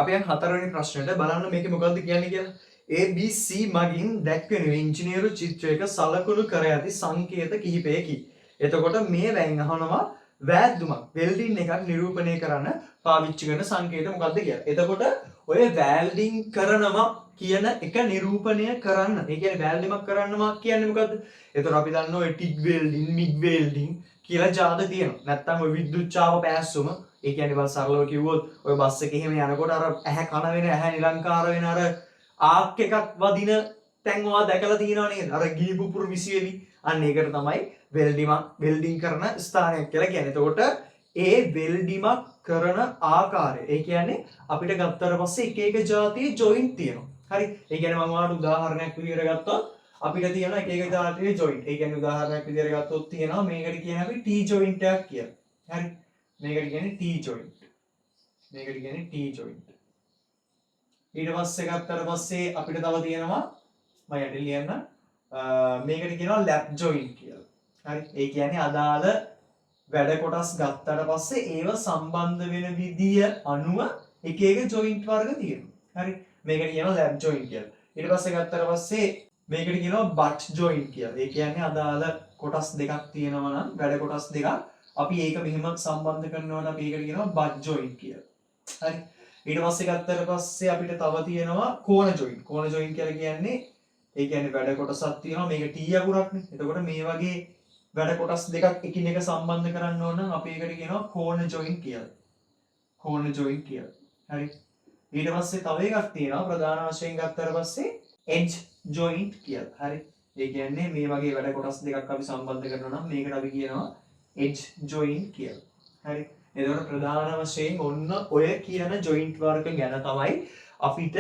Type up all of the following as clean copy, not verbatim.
අපි යන් හතරවෙනි ප්‍රශ්නෙට බලන්න මේකේ මොකද්ද කියන්නේ කියලා. ABC මගින් දැක්වෙන ඉංජිනේරු චිත්‍රයක සලකුණු කර ඇති සංකේත කිහිපයකි. එතකොට මේ වැන් අහනවා වෑද්දුමක් වෙල්ඩින් එකක් නිරූපණය කරන්න පාවිච්චි කරන සංකේත මොකද්ද කියලා. එතකොට ඔය වැල්ඩින් කරනවා කියන එක නිරූපණය කරන්න. ඒ කියන්නේ වැල්ඩිමක් කරනවා කියන්නේ මොකද්ද? එතකොට අපි දන්නවා ඔය ටිග් වෙල්ඩින්, මිග් වෙල්ඩින් කියලා જાත තියෙනවා. නැත්තම් ඔය විද්‍යුත් ඡාව පෑස්සුම ඒ කියන්නේ බස් සරලව කිව්වොත් ඔය බස් එකේ එහෙම යනකොට අර ඇහැ කන වෙන ඇහැ නිලංකාර වෙන අර ආක් එකක් වදින තැන් ඔයා දැකලා තියෙනව නේද? අර ගිනි පුපුරු විසිවෙවි. අන්න ඒකට තමයි වෙල්ඩින් කරන ස්ථානයක් කියලා කියන්නේ. එතකොට ඒ වෙල්ඩිමක් කරන ආකාරය. ඒ කියන්නේ අපිට ගත්තට පස්සේ එක එක જાතියේ ජොයින්ට් තියෙනවා. හරි. ඒ කියන්නේ මම ඔයාලට උදාහරණයක් විදිහට ගත්තොත් අපිට තියෙනවා එක එක જાතියේ ජොයින්ට්. ඒ කියන්නේ උදාහරණයක් විදිහට ගත්තොත් තියෙනවා මේකට කියන්නේ අපි T ජොයින්ට් එකක් කියලා. හරි. මේකට කියන්නේ T ජොයින්ට්. මේකට කියන්නේ T ජොයින්ට්. ඊට පස්සේ ගත්තට පස්සේ අපිට තව තියෙනවා මම යට ලියන්න මේකට කියනවා ලැප් ජොයින්ට් කියලා. හරි. ඒ කියන්නේ අදාළ වැඩ කොටස් ගත්තට පස්සේ ඒව සම්බන්ධ වෙන විදිය අනුව එක එක ජොයින්ට් වර්ග තියෙනවා. හරි. මේකට කියනවා ලැප් ජොයින්ට් කියලා. ඊට පස්සේ ගත්තට පස්සේ මේකට කියනවා බට් ජොයින්ට් කියලා. ඒ කියන්නේ අදාළ කොටස් දෙකක් තියෙනවා නම් වැඩ කොටස් දෙකක් අපි ඒක මෙහෙම සම්බන්ධ කරනවට අපි ඒකට කියනවා බට් ජොයින්ට් කියලා. හරි. ඊට පස්සේ ගත්තට පස්සේ අපිට තව තියෙනවා කෝණ ජොයින්ට්. කෝණ ජොයින්ට් කියලා කියන්නේ ඒ කියන්නේ වැඩ කොටසක් තියෙනවා මේක T අකුරක්නේ. එතකොට මේ වගේ වැඩ කොටස් දෙකක් එකිනෙක සම්බන්ධ කරන්න ඕන නම් අපි ඒකට කියනවා කෝණ ජොයින්ට් කියලා. කෝණ ජොයින්ට් කියලා. හරි. ඊට පස්සේ තව එකක් තියෙනවා ප්‍රධාන වශයෙන් ගත්තට පස්සේ එජ් ජොයින්ට් කියලා. හරි. ඒ කියන්නේ මේ වගේ වැඩ කොටස් දෙකක් අපි සම්බන්ධ කරනවා නම් මේකට අපි කියනවා එජ් ජොයින්ට් කියලා. හරි. එතකොට ප්‍රධාන වශයෙන් ඔන්න ඔය කියන ජොයින්ට් වර්ග ගැන තමයි අපිට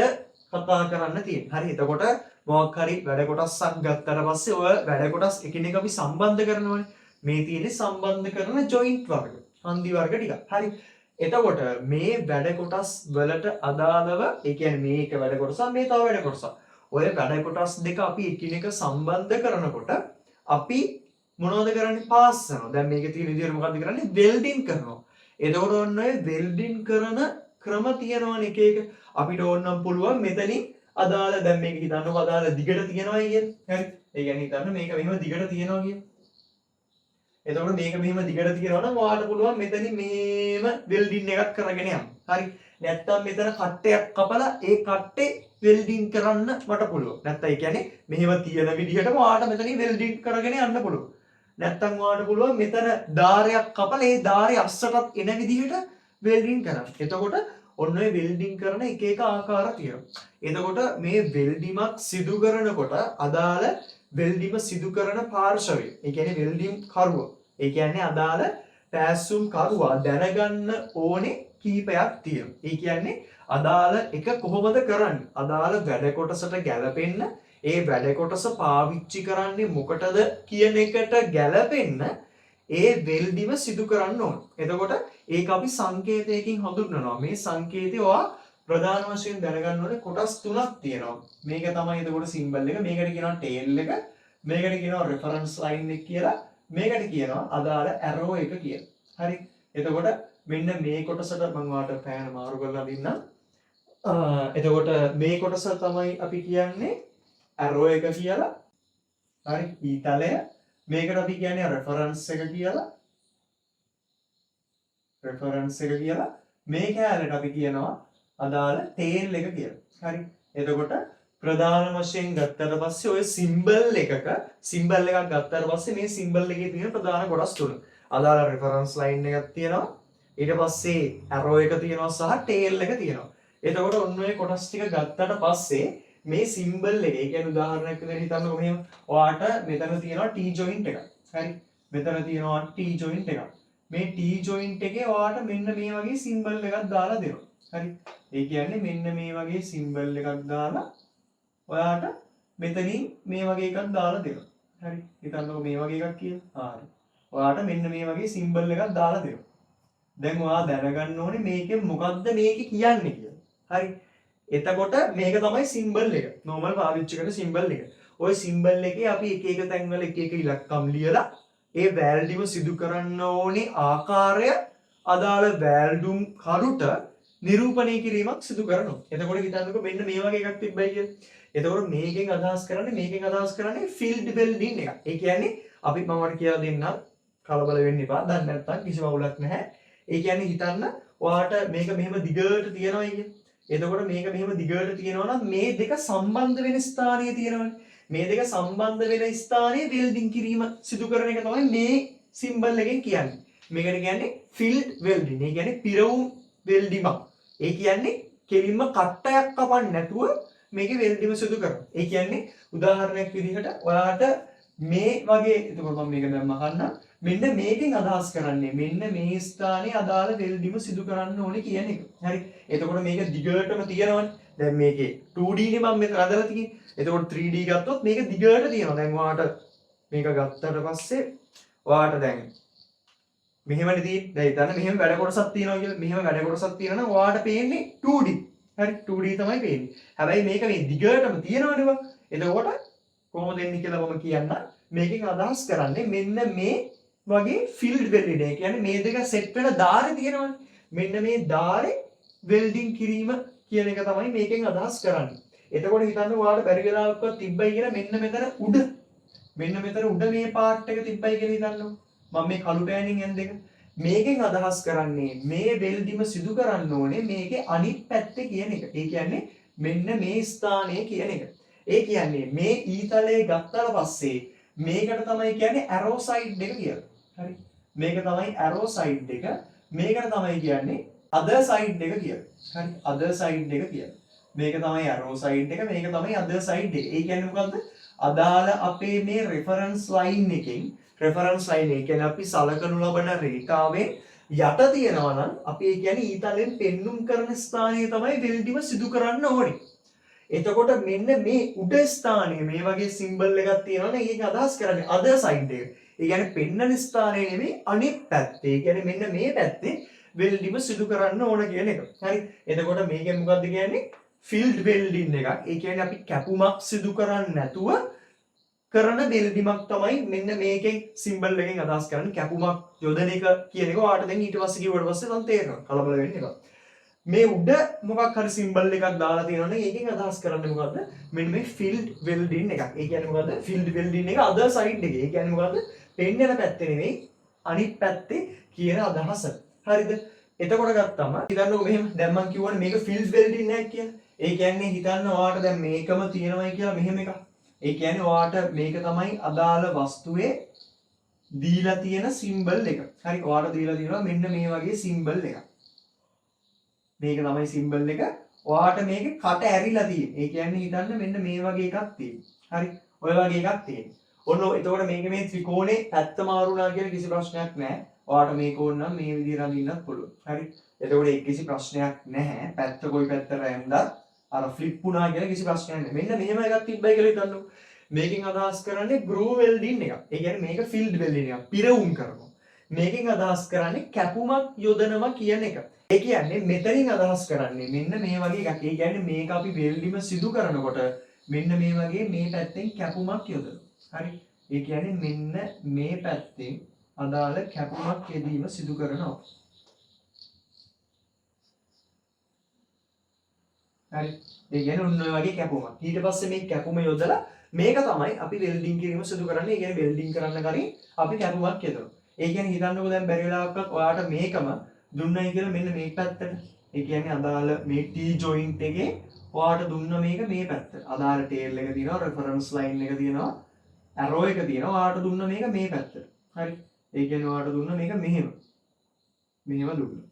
කතා කරන්න තියෙන්නේ. හරි. එතකොට මොකක් හරි වැඩ කොටසක් ගත්තට පස්සේ ඔය වැඩ කොටස් එකිනෙක අපි සම්බන්ධ කරනවානේ. මේ තියෙන්නේ සම්බන්ධ කරන ජොයින්ට් වර්ග. හන්දි වර්ග ටික. හරි. එතකොට මේ වැඩ කොටස් වලට අදාළව ඒ කියන්නේ මේක වැඩ කොටසක් මේ තව වැඩ කොටසක්. ඔය වැඩ කොටස් දෙක අපි එකිනෙක සම්බන්ධ කරනකොට අපි මොනවද කරන්නේ? පාස් කරනවා. දැන් මේකේ තියෙන විදිහට මොකද්ද කරන්නේ? වෙල්ඩින් කරනවා. එතකොට ඔන්න ඔය වෙල්ඩින් කරන ක්‍රම තියෙනවනේ එක එක. අපිට ඕනනම් පුළුවන් මෙතනින් අදාළ දැන් මේක හිතන්නකො අදාළ දිගට තියෙනවා කියන්නේ. හරි. ඒ කියන්නේ හිතන්න මේක මෙහෙම දිගට තියෙනවා කියන්නේ. එතකොට මේක මෙහෙම දිගට තියෙනවා නම් ඔයාලට පුළුවන් මෙතනින් මේම වෙල්ඩින් එකක් කරගෙන යන්න. හරි. නැත්තම් මෙතන කට්ටයක් කපලා ඒ කට්ටේ වෙල්ඩින් කරන්න මට පුළුවන්. නැත්තම් ඒ කියන්නේ මෙහෙම තියෙන විදිහටම ඔයාලට මෙතනින් වෙල්ඩින් කරගෙන යන්න පුළුවන්. නැත්තම් ඔයාලට පුළුවන් මෙතන ධාරයක් කපලා ඒ ධාරය අස්සටත් එන විදිහට වෙල්ඩින් කරන්න. එතකොට ඔන්න ඔය වෙල්ඩින් කරන එක එක ආකාර තියෙනවා. එතකොට මේ වෙල්ඩිමක් සිදු කරනකොට අදාළ වෙල්ඩිම සිදු කරන පාර්ශවය. ඒ කියන්නේ වෙල්ඩිම් කරුවා. ඒ කියන්නේ අදාළ පෑස්සුම් කරුවා දැනගන්න ඕනේ කීපයක් තියෙනවා. ඒ කියන්නේ අදාළ එක කොහොමද කරන්නේ? අදාළ වැඩ කොටසට ගැලපෙන්න ඒ වැඩ කොටස පාවිච්චි කරන්නේ මොකටද කියන එකට ගැලපෙන්න ඒ වෙල්ඩිම සිදු කරන්න ඕන. එතකොට ඒක අපි සංකේතයකින් හඳුන්වනවා. මේ සංකේතය ඔයා ප්‍රධාන වශයෙන් දැනගන්න ඕනේ කොටස් තුනක් තියෙනවා. මේක තමයි එතකොට සිම්බල් එක. මේකට කියනවා ටේල් එක. මේකට කියනවා රෙෆරන්ස් ලයින් එක කියලා. මේකට කියනවා අදාළ ඇරෝ එක කියලා. හරි. එතකොට මෙන්න මේ කොටසට මම ඔයාලට පෑන මාරු කරලා දෙන්නම්. එතකොට මේ කොටස තමයි අපි කියන්නේ ඇරෝ එක කියලා. හරි. ඊතලය මේකට අපි කියන්නේ රෙෆරන්ස් එක කියලා. රෙෆරන්ස් එක කියලා. මේ කැලේට අපි කියනවා අදාළ ටේල් එක කියලා. හරි. එතකොට ප්‍රධාන වශයෙන් ගත්තට පස්සේ ඔය සිම්බල් එකක සිම්බල් එකක් ගත්තට පස්සේ මේ සිම්බල් එකේ තියෙන ප්‍රධාන කොටස් තුන. අදාළ රෙෆරන්ස් ලයින් එකක් තියෙනවා. ඊට පස්සේ ඇරෝ එක තියෙනවා සහ ටේල් එක තියෙනවා. එතකොට ඔන්න ඔය කොටස් ටික ගත්තට පස්සේ මේ සිම්බල් එක, ඒ කියන්නේ උදාහරණයක් විදිහට හිතන්නකො මෙහෙම ඔයාට මෙතන තියෙනවා T ජොයින්ට් එකක්. හරි. මෙතන තියෙනවා T ජොයින්ට් එකක්. මේ T ජොයින්ට් එකේ ඔයාට මෙන්න මේ වගේ සිම්බල් එකක් දාලා දෙනවා. හරි. ඒ කියන්නේ මෙන්න මේ වගේ සිම්බල් එකක් දාලා ඔයාට මෙතනින් මේ වගේ එකක් දාලා දෙනවා. හරි. හිතන්නකො මේ වගේ එකක් කියලා. හරි. ඔයාට මෙන්න මේ වගේ සිම්බල් එකක් දාලා දෙනවා. දැන් ඔයා දැනගන්න ඕනේ මේකෙන් මොකද්ද මේක කියන්නේ කියලා. හරි. එතකොට මේක තමයි සිම්බල් එක. නෝමල් පාවිච්චි කරන සිම්බල් එක. ওই සිම්බල් එකේ අපි එක එක තැන්වල එක එක ඉලක්කම් ලියලා ඒ වැල්ඩිම සිදු කරන්න ඕනේ ආකාරය අදාළ වැල්ඩුම් කරුට නිරූපණය කිරීමක් සිදු කරනවා. එතකොට හිතන්නකෝ මෙන්න මේ වගේ එකක් තිබ්බයි කියලා. එතකොට මේකෙන් අදහස් කරන්නේ ෆීල්ඩ් වෙල්ඩින් එක. ඒ කියන්නේ අපි මම ඔයාලට කියලා දෙන්නම්. කලබල වෙන්න එපා. දන්නේ නැත්නම් කිසිම අවුලක් නැහැ. ඒ කියන්නේ හිතන්න ඔයාට මේක මෙහෙම දිගට තියනවා කියන්නේ. එතකොට මේක මෙහෙම දිගට තියනවා නම් මේ දෙක සම්බන්ධ වෙන ස්ථානයේ තියෙනවනේ. මේ දෙක සම්බන්ධ වෙන ස්ථානයේ වෙල්ඩින් කිරීම සිදු කරන එක තමයි මේ සිම්බල් එකෙන් කියන්නේ. මේකට කියන්නේ ෆීල්ඩ් වෙල්ඩින්. ඒ කියන්නේ පිරවුම් වෙල්ඩිමක්. ඒ කියන්නේ කෙලින්ම කට්ටයක් කපන්නේ නැතුව මේකේ වෙල්ඩිම සිදු කරනවා. ඒ කියන්නේ උදාහරණයක් විදිහට ඔයාට මේ වගේ එතකොට මම මේක දැන් මහන්න මෙන්න මේකෙන් අදහස් කරන්නේ මෙන්න මේ ස්ථානයේ අදාළ වෙල්ඩිම සිදු කරන්න ඕනේ කියන එක. හරි. එතකොට මේක දිගටම තියෙනවනේ. දැන් මේකේ 2D නේ මම මෙතන අදලා තියෙන්නේ. එතකොට 3D ගත්තොත් මේක දිගට තියෙනවා. දැන් ඔයාට මේක ගත්තට පස්සේ ඔයාට දැන් මෙහෙමනේ තියෙන්නේ. දැන් හිතන්න මෙහෙම වැඩ කොටසක් තියෙනවා කියලා. මෙහෙම වැඩ කොටසක් තියෙනවා නම් ඔයාට පේන්නේ 2D. හරි 2D තමයි පේන්නේ. හැබැයි මේක මේ දිගටම තියෙනවනේ බං. එතකොට කොහොමද එන්නේ කියලා මම කියන්න. මේකෙන් අදහස් කරන්නේ මෙන්න මේ වගේ ෆීල්ඩ් වෙල්ඩින්. ඒ කියන්නේ මේ දෙක සෙට් වෙන ධාරේ තියෙනවනේ. මෙන්න මේ ධාරේ වෙල්ඩින් කිරීම කියන එක තමයි මේකෙන් අදහස් කරන්නේ. එතකොට හිතන්න ඔයාලට බැරි වෙලාවක්වත් තිබ්බයි කියලා මෙන්න මෙතන උඩ මේ පාර්ට් එක තිබ්බයි කියලා හිතන්නකො. මම මේ කළු පෑනින් යන දෙක මේකෙන් අදහස් කරන්නේ මේ වෙල්ඩිම සිදු කරන්න ඕනේ මේකේ අනිත් පැත්තේ කියන එක. ඒ කියන්නේ මෙන්න මේ ස්ථානයේ කියන එක. ඒ කියන්නේ මේ ඊතලයේ ගත්තාට පස්සේ මේකට තමයි කියන්නේ ඇරෝ සයිඩ් එක කියලා. හරි. මේක තමයි ඇරෝ සයිඩ් එක. මේකට තමයි කියන්නේ අදර් සයිඩ් එක කියලා. හරි. අදර් සයිඩ් එක කියලා. මේක තමයි ඇරෝ සයිඩ් එක. මේක තමයි අදර් සයිඩ් එක. ඒ කියන්නේ මොකද්ද? අදාළ අපේ මේ රෙෆරන්ස් ලයින් එකෙන් රෙෆරන්ස් ලයින් එක කියන්නේ අපි සලකනු ලබන රේඛාවෙන් යට තියෙනවා නම් අපි ඒ කියන්නේ ඊතලෙන් පෙන්눔 කරන ස්ථානය තමයි වෙල්ඩිම සිදු කරන්න ඕනේ. එතකොට මෙන්න මේ උඩ ස්ථානයේ මේ වගේ සිම්බල් එකක් තියෙනවා නම් ඒක අදහස් කරන්නේ අදර් සයිඩ් එක. ඒ කියන්නේ පෙන්නන ස්ථානයේ නෙමෙයි අනිත් පැත්තේ. ඒ කියන්නේ මෙන්න මේ පැත්තේ වෙල්ඩිම සිදු කරන්න ඕන කියන එක. හරි. එතකොට මේකෙන් මොකද්ද කියන්නේ? ෆීල්ඩ් වෙල්ඩින් එකක්. ඒ කියන්නේ අපි කැපුමක් සිදු කරන්නේ නැතුව කරන වෙල්ඩිමක් තමයි මෙන්න මේකෙන් සිම්බල් එකෙන් අදහස් කරන්නේ. කැපුමක් යොදන එක කියන එක ඔයාලට දැන් ඊට පස්සේ කිව්වට පස්සේ දැන් තේරෙනවා. කලබල වෙන්න එපා. මේ උඩ මොකක් හරි සිම්බල් එකක් දාලා තියෙනවනේ ඒකෙන් අදහස් කරන්නේ මොකද්ද? මෙන්න මේ ෆීල්ඩ් වෙල්ඩින් එකක්. ඒ කියන්නේ මොකද්ද? ෆීල්ඩ් වෙල්ඩින් එක අදර් සයිඩ් එකේ. ඒ කියන්නේ මොකද්ද? පෙන්නන පැත්තේ නෙමෙයි අනිත් පැත්තේ කියන අදහස. හරිද? එතකොට ගත්තම හිතන්නකෝ මෙහෙම දැන් මම කියවනේ මේක ෆීල්ඩ් වෙල්ඩින් එකක් කියලා. ඒ කියන්නේ හිතන්න ඔයාලට දැන් මේකම තියෙනවයි කියලා මෙහෙම එකක්. ඒ කියන්නේ ඔයාට මේක තමයි අදාළ වස්තුවේ දීලා තියෙන සිම්බල් එක. හරි. ඔයාට දීලා තියෙනවා මෙන්න මේ වගේ සිම්බල් එකක්. මේක තමයි සිම්බල් එක. ඔයාට මේකේ කට ඇරිලා තියෙන්නේ. ඒ කියන්නේ හිතන්න මෙන්න මේ වගේ එකක් තියෙනවා. හරි. ඔය වගේ එකක් තියෙනවා. ඔන්න එතකොට මේක මේ ත්‍රිකෝණේ පැත්ත මාරු වුණා කියන කිසි ප්‍රශ්නයක් නැහැ. ඔයාට මේක ඕන නම් මේ විදිහට අඳින්නත් පුළුවන්. හරි. එතකොට ඒක කිසි ප්‍රශ්නයක් නැහැ. පැත්ත කොයි පැත්තට ඇඳත් අර ෆ්ලිප් වුණා කියලා කිසි ප්‍රශ්නයක් නැහැ. මෙන්න මෙහෙම එකක් තිබ්බයි කියලා හිතන්නකෝ. මේකෙන් අදහස් කරන්නේ ග්‍රූව් වෙල්ඩින් එකක්. ඒ කියන්නේ මේක ෆීල්ඩ් වෙල්ඩින් එකක්. පිරවුම් කරනවා. මේකෙන් අදහස් කරන්නේ කැපුමක් යොදනවා කියන එක. ඒ කියන්නේ මෙතනින් අදහස් කරන්නේ මෙන්න මේ වගේ එකක්. ඒ කියන්නේ මේක අපි වෙල්ඩිම සිදු කරනකොට මෙන්න මේ වගේ මේ පැත්තෙන් කැපුමක් යොදනවා. හරි. ඒ කියන්නේ මෙන්න මේ පැත්තෙන් අදාළ කැපුමක් යෙදීම සිදු කරනවා. හරි. ඒ කියන්නේ ඔන්න ඔය වගේ කැපුමක්. ඊට පස්සේ මේ කැපුම යොදලා මේක තමයි අපි වෙල්ඩින් කිරීම සිදු කරන්නේ. ඒ කියන්නේ වෙල්ඩින් කරන්න කලින් අපි කැපුමක් යොදනවා. ඒ කියන්නේ හිතන්නකෝ දැන් බැරි වෙලාවකත් ඔයාට මේකම දුන්නයි කියලා මෙන්න මේ පැත්තට. ඒ කියන්නේ අදාළ මේ T joint එකේ ඔයාට දුන්න මේක මේ පැත්තට. අදාළ tail එක තියෙනවා, reference line එක තියෙනවා, arrow එක තියෙනවා. ඔයාට දුන්න මේක මේ පැත්තට. හරි. ඒ කියන්නේ ඔයාට දුන්න මේක මෙහෙම. මෙහෙම දුන්නා.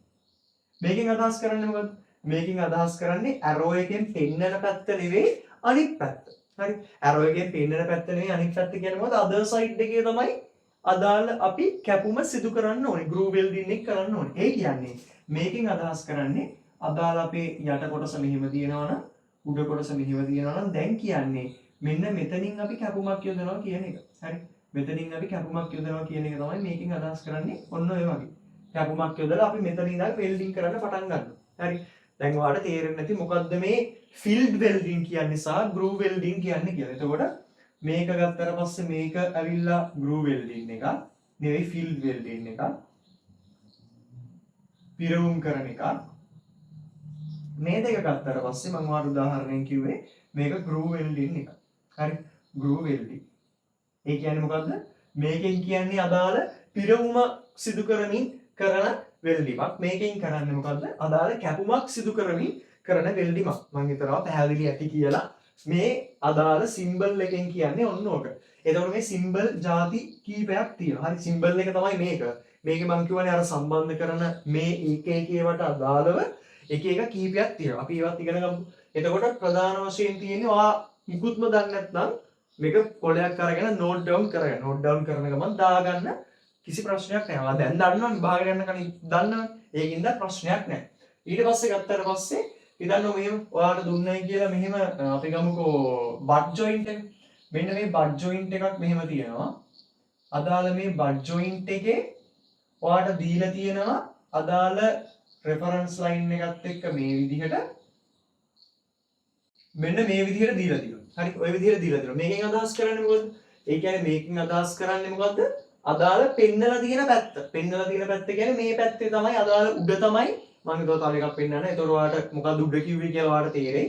මේකෙන් අදහස් කරන්නේ මොකද්ද? මේකෙන් අදහස් කරන්නේ arrow එකෙන් පෙන්නන පැත්ත නෙවෙයි අනිත් පැත්ත. හරි. arrow එකෙන් පෙන්නන පැත්ත නෙවෙයි අනිත් පැත්ත කියන්නේ මොකද? other side එකේ තමයි අදාළ අපි කැපුම සිදු කරන්න ඕනේ. ග්‍රූව් වෙල්ඩින් එක කරන්න ඕනේ. ඒ කියන්නේ මේකෙන් අදහස් කරන්නේ අදාළ අපේ යට කොටස මෙහෙම තියෙනවා නම් උඩ කොටස මෙහෙම තියෙනවා නම් දැන් කියන්නේ මෙන්න මෙතනින් අපි කැපුමක් යොදනවා කියන එක. හරි. මෙතනින් අපි කැපුමක් යොදනවා කියන එක තමයි මේකෙන් අදහස් කරන්නේ. ඔන්න ඔය වගේ. කැපුමක් යොදලා අපි මෙතනින් ඉඳන් වෙල්ඩින් කරන්න පටන් ගන්නවා. හරි. දැන් ඔයාලට තේරෙන්නේ නැති මොකද්ද මේ ෆීල්ඩ් වෙල්ඩින් කියන්නේ සහ ග්‍රූව් වෙල්ඩින් කියන්නේ කියලා. එතකොට මේක ගත්තට පස්සේ මේක ඇවිල්ලා ග්‍රූව් වෙල්ඩින් එක නෙවෙයි ෆීල්ඩ් වෙල්ඩින් එක. පිරවුම් කරන එක. මේ දෙක ගත්තට පස්සේ මම ඔයාලට උදාහරණයක් කිව්වේ මේක groove welding එක. හරි groove welding. ඒ කියන්නේ මොකද්ද? මේකෙන් කියන්නේ අදාළ පිරවුම සිදු කරමින් කරන වෙල්ඩිමක්. මේකෙන් කරන්නේ මොකද්ද? අදාළ කැපුමක් සිදු කරමින් කරන වෙල්ඩිමක්. මම හිතනවා පැහැදිලි ඇති කියලා. මේ අදාළ සිම්බල් එකෙන් කියන්නේ ඔන්න ඕක. එතකොට මේ සිම්බල් ಜಾති කීපයක් තියෙනවා. හරි සිම්බල් එක තමයි මේක. මේකේ මම කියවනේ අර සම්බන්ධ කරන මේ එක එක ඒවාට අදාළව එක එක කීපයක් තියෙනවා. අපි ඒවත් ඉගෙන ගමු. එතකොට ප්‍රධාන වශයෙන් තියෙන්නේ ඔයා මුකුත්ම දන්නේ නැත්නම් මේක පොලයක් අරගෙන නෝට් ඩවුන් කරගන්න. නෝට් ඩවුන් කරන ගමන් දාගන්න කිසි ප්‍රශ්නයක් නැහැ. ඔයා දැන් දන්නවා විභාග ගන්න කලින් දන්නවා. ඒකින්ද ප්‍රශ්නයක් නැහැ. ඊට පස්සේ ගත්තාට පස්සේ හිතන්න මෙහෙම ඔයාලට දුන්නයි කියලා මෙහෙම අපි ගමුකෝ බට් ජොයින්ට් එක. මෙන්න මේ බට් ජොයින්ට් එකක් මෙහෙම තියෙනවා. අදාළ මේ බට් ජොයින්ට් එකේ ඔයාලට දීලා තියෙනවා අදාළ රෙෆරන්ස් ලයින් එකත් එක්ක මේ විදිහට මෙන්න මේ විදිහට දීලා තියෙනවා. හරි ඔය විදිහට දීලා තියෙනවා. මේකෙන් අදහස් කරන්නේ මොකද්ද? ඒ කියන්නේ මේකෙන් අදහස් කරන්නේ මොකද්ද? අදාළ පෙන්නලා තියෙන පැත්ත. පෙන්නලා තියෙන පැත්ත කියන්නේ මේ පැත්තේ තමයි අදාළ උඩ තමයි මම හිතුවා තව එකක් පෙන්නන්න. ඒතකොට ඔයාලට මොකද්ද උඩ කිව්වේ කියලා ඔයාලට තේරෙයි.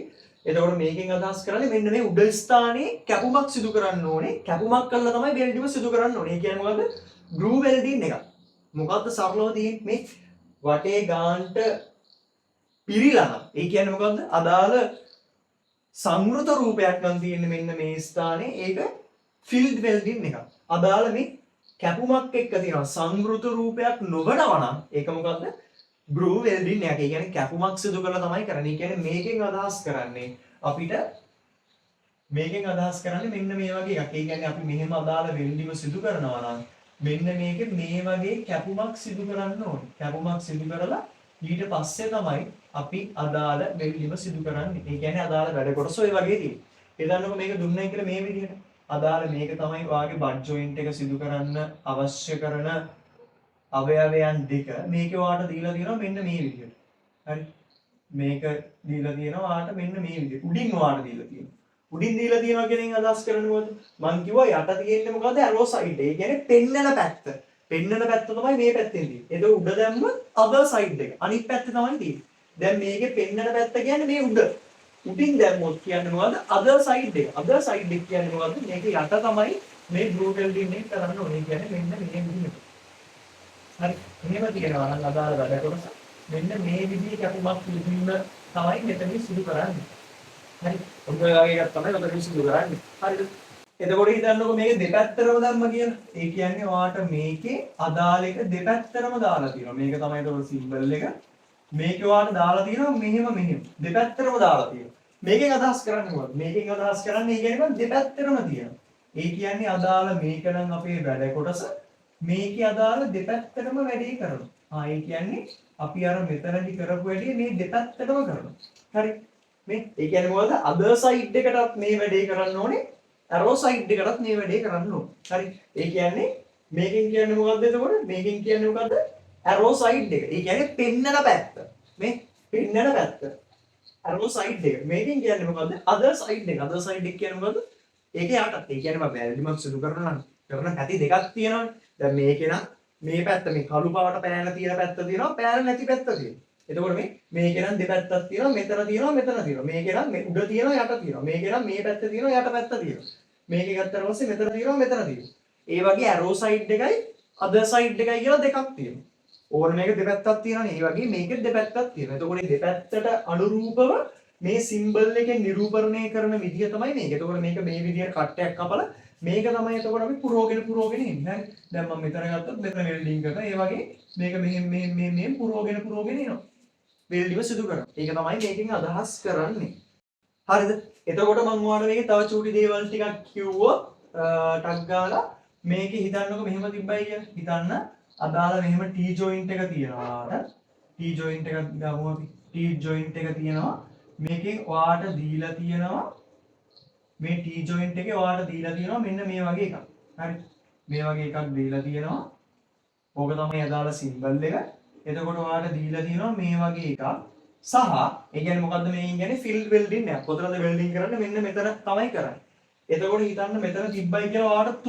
එතකොට මේකෙන් අදහස් කරන්නේ මෙන්න මේ උඩ ස්ථානයේ කැපුමක් සිදු කරන්න ඕනේ. කැපුමක් කළා තමයි වෙල්ඩිම සිදු කරන්න ඕනේ. ඒ කියන්නේ මොකද්ද? groove welding එක. මොකද්ද සරලව තියෙන්නේ මේ වටේ ගාන්ට පිරීලා නම්. ඒ කියන්නේ මොකද්ද? අදාළ සංවෘත රූපයක් නම් තියෙන්නේ මෙන්න මේ ස්ථානයේ. ඒක field welding එකක්. අදාළ මේ කැපුමක් එක්ක තියෙනවා සංවෘත රූපයක් නොවනවා නම් ඒක මොකද්ද? groove welding එකක්. ඒ කියන්නේ කැපුමක් සිදු කරලා තමයි කරන්නේ. ඒ කියන්නේ මේකෙන් අදහස් කරන්නේ අපිට මේකෙන් අදහස් කරන්නේ මෙන්න මේ වගේ එකක්. ඒ කියන්නේ අපි මෙහෙම අදාළ වෙල්ඩිම සිදු කරනවා නම් මෙන්න මේකේ මේ වගේ කැපුමක් සිදු කරන්න ඕනේ. කැපුමක් සිදු කරලා ඊට පස්සේ තමයි අපි අදාළ වෙල්ඩිම සිදු කරන්නේ. ඒ කියන්නේ අදාළ වැඩ කොටස ඔය වගේ තියෙනවා. එදන්නකො මේක දුන්නයි කියලා මේ විදිහට. අදාළ මේක තමයි ඔයාගේ බට් ජොයින්ට් එක සිදු කරන්න අවශ්‍ය කරන අවයවයන් දෙක මේකේ ඔයාලට දීලා තියෙනවා මෙන්න මේ විදිහට. හරි. මේක දීලා තියෙනවා ඔයාලට මෙන්න මේ විදිහට. උඩින් ඔයාලට දීලා තියෙනවා. උඩින් දීලා තියෙනවා කියන එකෙන් අදහස් කරන්නේ මොකද? මං කිව්වා යට තියෙන්නේ මොකද? Arrow side. ඒ කියන්නේ පෙන්නන පැත්ත. පෙන්නන පැත්ත තමයි මේ පැත්තෙන් තියෙන්නේ. ඒක උඩ දැම්මොත් අදර් සයිඩ් එක. අනිත් පැත්තේ තමයි තියෙන්නේ. දැන් මේකේ පෙන්නන පැත්ත කියන්නේ මේ උඩ. උඩින් දැම්මොත් කියන්නේ මොකද? අදර් සයිඩ් එක. අදර් සයිඩ් එක කියන්නේ මොකද? මේකේ යට තමයි මේ groove welding එක කරන්න ඕනේ. කියන්නේ මෙන්න මේ විදිහට. හරි. මෙහෙම තියෙනවා නම් අදාළ වැඩ කොටස මෙන්න මේ විදිහේ කැපුමක් පිළිබිඹ තමයි මෙතන සිදු කරන්නේ. හරි. ඔන්න ඔය වගේ එකක් තමයි ඔතන සිදු කරන්නේ. හරිද? එතකොට හිතන්නකො මේක දෙපැත්තටම දැම්ම කියලා. ඒ කියන්නේ ඔයාට මේකේ අදාළ එක දෙපැත්තටම දාලා තියෙනවා. මේක තමයි ඒතකොට සිම්බල් එක. මේකේ ඔයාට දාලා තියෙනවා මෙහෙම. දෙපැත්තටම දාලා තියෙනවා. මේකෙන් අදහස් කරන්නේ මොකක්ද? මේකෙන් අදහස් කරන්නේ ඒ කියන්නේ දෙපැත්තටම තියෙනවා. ඒ කියන්නේ අදාළ මේක නම් අපේ වැඩ කොටස මේකේ අදාළ දෙපැත්තටම වැඩේ කරනවා. ඒ කියන්නේ අපි අර මෙතනදි කරපු වැඩේ මේ දෙපැත්තටම කරනවා. හරි. මේ ඒ කියන්නේ මොකද? අදර් සයිඩ් එකටත් මේ වැඩේ කරන්න ඕනේ. ඇරෝ සයිඩ් එකටත් මේ වැඩේ කරන්න ඕනේ. හරි. ඒ කියන්නේ මේකෙන් කියන්නේ මොකද්ද එතකොට? මේකෙන් කියන්නේ මොකද්ද? ඇරෝ සයිඩ් එක. ඒ කියන්නේ පෙන්නන පැත්ත. මේ පෙන්නන පැත්ත. ඇරෝ සයිඩ් එක. මේකෙන් කියන්නේ මොකද්ද? අදර් සයිඩ් එක. අදර් සයිඩ් එක කියන්නේ මොකද්ද? ඒකේ යටත්. ඒ කියන්නේ මම වැල්ඩිමක් සිදු කරනවා නම් කරන පැති දෙකක් තියෙනවානේ. දැන් මේකේ නම් මේ පැත්ත මේ කළු පාට පෑන තියෙන පැත්ත තියෙනවා, පෑන නැති පැත්ත තියෙනවා. එතකොට මේකේ නම් දෙපැත්තක් තියෙනවා, මෙතන තියෙනවා, මෙතන තියෙනවා. මේකේ නම් මේ උඩ තියෙනවා, යට තියෙනවා. මේකේ නම් මේ පැත්ත තියෙනවා, යට පැත්ත තියෙනවා. මේකේ ගත්තාට පස්සේ මෙතන තියෙනවා, මෙතන තියෙනවා. ඒ වගේ ඇරෝ සයිඩ් එකයි අදර් සයිඩ් එකයි කියලා දෙකක් තියෙනවා. ඕන මේක දෙපැත්තක් තියෙනවානේ. ඒ වගේ මේකෙත් දෙපැත්තක් තියෙනවා. එතකොට මේ දෙපැත්තට අනුරූපව මේ සිම්බල් එකෙන් නිරූපණය කරන විදිය තමයි මේක. එතකොට මේක මේ විදියට කට්ටයක් කපලා මේක තමයි එතකොට අපි පුරෝගෙන ඉන්නේ. හරි. දැන් මම මෙතන ගත්තොත් මෙතන වෙල්ඩින් කරනවා. ඒ වගේ මේක මෙහෙම පුරෝගෙන එනවා. වෙල්ඩිම සිදු කරනවා. ඒක තමයි මේකෙන් අදහස් කරන්නේ. හරිද? එතකොට මම ඔයාලට මේකේ තව චූටි දේවල් ටිකක් කිව්වොත් ටක් ගාලා මේකේ හිතන්නකො මෙහෙම තිබ්බයි කියලා. හිතන්න අදාළ මෙහෙම T joint එක තියෙනවා. T joint එකක් ගමු අපි. T joint එක තියෙනවා. මේකෙන් ඔයාලට දීලා තියෙනවා මේ T joint එකේ ඔයාලට දීලා තියෙනවා මෙන්න මේ වගේ එකක්. හරි. මේ වගේ එකක් දීලා තියෙනවා. ඕක තමයි අදාළ සිම්බල් එක. එතකොට ඔයාලට දීලා තියෙනවා මේ වගේ එකක්. සහ ඒ කියන්නේ මොකද්ද මේකෙන් කියන්නේ ෆිල්ඩ් වෙල්ඩින් නෑ. කොතනද වෙල්ඩින් කරන්නේ? මෙන්න මෙතන තමයි කරන්නේ. එතකොට හිතන්න මෙතන තිබ්බයි කියලා ඔයාලට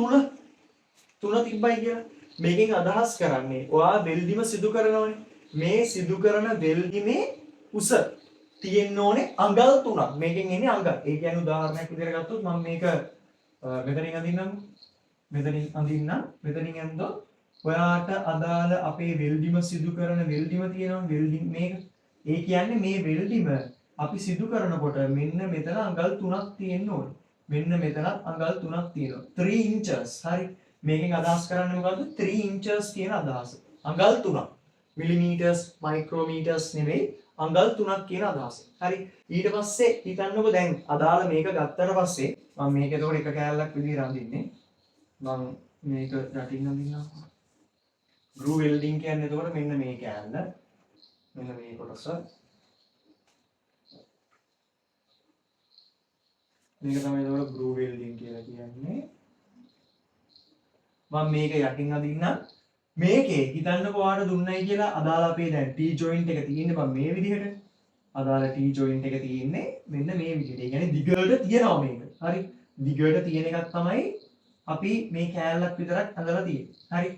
තුන තිබ්බයි කියලා. මේකෙන් අදහස් කරන්නේ ඔයා වෙල්ඩිම සිදු කරනවනේ. මේ සිදු කරන වෙල්ඩිමේ උස තියෙන්න ඕනේ අඟල් 3ක්. මේකෙන් එන්නේ අඟල්. ඒ කියන්නේ උදාහරණයක් විදිහට ගත්තොත් මම මේක මෙතනින් අඳින්නම්. මෙතනින් අඳින්නම්. මෙතනින් ඇඳලා ඔයාට අදාළ අපේ වෙල්ඩිම සිදු කරන වෙල්ඩිම තියෙනවා. වෙල්ඩින් මේක. ඒ කියන්නේ මේ වෙල්ඩිම අපි සිදු කරනකොට මෙන්න මෙතන අඟල් 3ක් තියෙන්න ඕනේ. මෙන්න මෙතනත් අඟල් 3ක් තියෙනවා. 3 inches. හරි. මේකෙන් අදහස් කරන්නේ මොකද්ද? 3 inches කියන අදහස. අඟල් 3ක්. මිලිමීටර්ස්, මයික්‍රෝමීටර්ස් නෙවෙයි අඟල් 3ක් කියන අදහස. හරි. ඊට පස්සේ හිතන්නකෝ දැන් අදාළ මේක ගත්තට පස්සේ මම මේක එතකොට එක කෑල්ලක් විදිහට අඳින්නේ. මම මේක යටින් අඳින්නම්. ග්‍රූ වෙල්ඩින් කියන්නේ එතකොට මෙන්න මේ කෑල්ල. මෙන්න මේ කොටස. මේක තමයි එතකොට ග්‍රූ වෙල්ඩින් කියලා කියන්නේ. මම මේක යටින් අඳින්නම්. මේකේ හිතන්නකෝ ඔයාලට දුන්නයි කියලා අදාළ අපේ දැන් T joint එක තියෙන්නේ බං මේ විදිහට. අදාළ T joint එක තියෙන්නේ මෙන්න මේ විදිහට. ඒ කියන්නේ දිගට තියෙනවා මේක. හරි. දිගට තියෙන එකක් තමයි අපි මේ කෑල්ලක් විතරක් අඳලා තියෙන්නේ. හරි.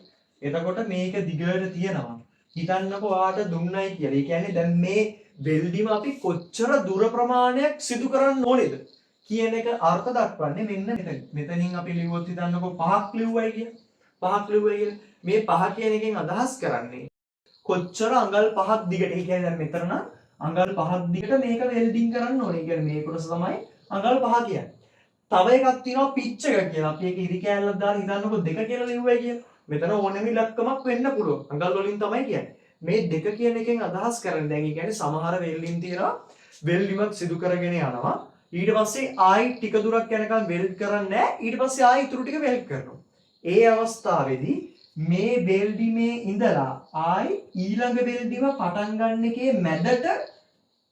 එතකොට මේක දිගට තියෙනවා. හිතන්නකෝ ඔයාලට දුන්නයි කියලා. ඒ කියන්නේ දැන් මේ වෙල්ඩිම අපි කොච්චර දුර ප්‍රමාණයක් සිදු කරන්න ඕනේද කියන එක අර්ථ දක්වන්නේ මෙන්න මෙතන. මෙතනින් අපි ලිව්වොත් හිතන්නකෝ 5ක් ලිව්වයි කියලා. 5ක් ලිව්වයි කියලා. මේ 5 කියන එකෙන් අදහස් කරන්නේ කොච්චර අඟල් 5ක් දිගට. ඒ කියන්නේ දැන් මෙතන නම් අඟල් 5ක් දිගට මේක වෙල්ඩින් කරන්න ඕනේ. ඒ කියන්නේ මේ කොටස තමයි අඟල් 5 කියන්නේ. තව එකක් තියෙනවා පිච් එක කියලා. අපි ඒක ඉරි කෑල්ලක් දාලා හිතන්නකො 2 කියලා ලිව්වයි කියලා. මෙතන ඕනෙම ඉලක්කමක් වෙන්න පුළුවන්. අඟල් වලින් තමයි කියන්නේ. මේ 2 කියන එකෙන් අදහස් කරන්නේ දැන් ඒ කියන්නේ සමහර වෙල්ඩින් තියෙනවා වෙල්ඩිමක් සිදු කරගෙන යනවා. ඊට පස්සේ ආයි ටික දුරක් යනකම් වෙල්ඩ් කරන්නේ නැහැ. ඊට පස්සේ ආයි ඊටු ටික වෙල්ඩ් කරනවා. ඒ අවස්ථාවේදී මේ වෙල්ඩිමේ ඉඳලා ආයි ඊළඟ වෙල්ඩිම පටන් ගන්න එකේ මැදට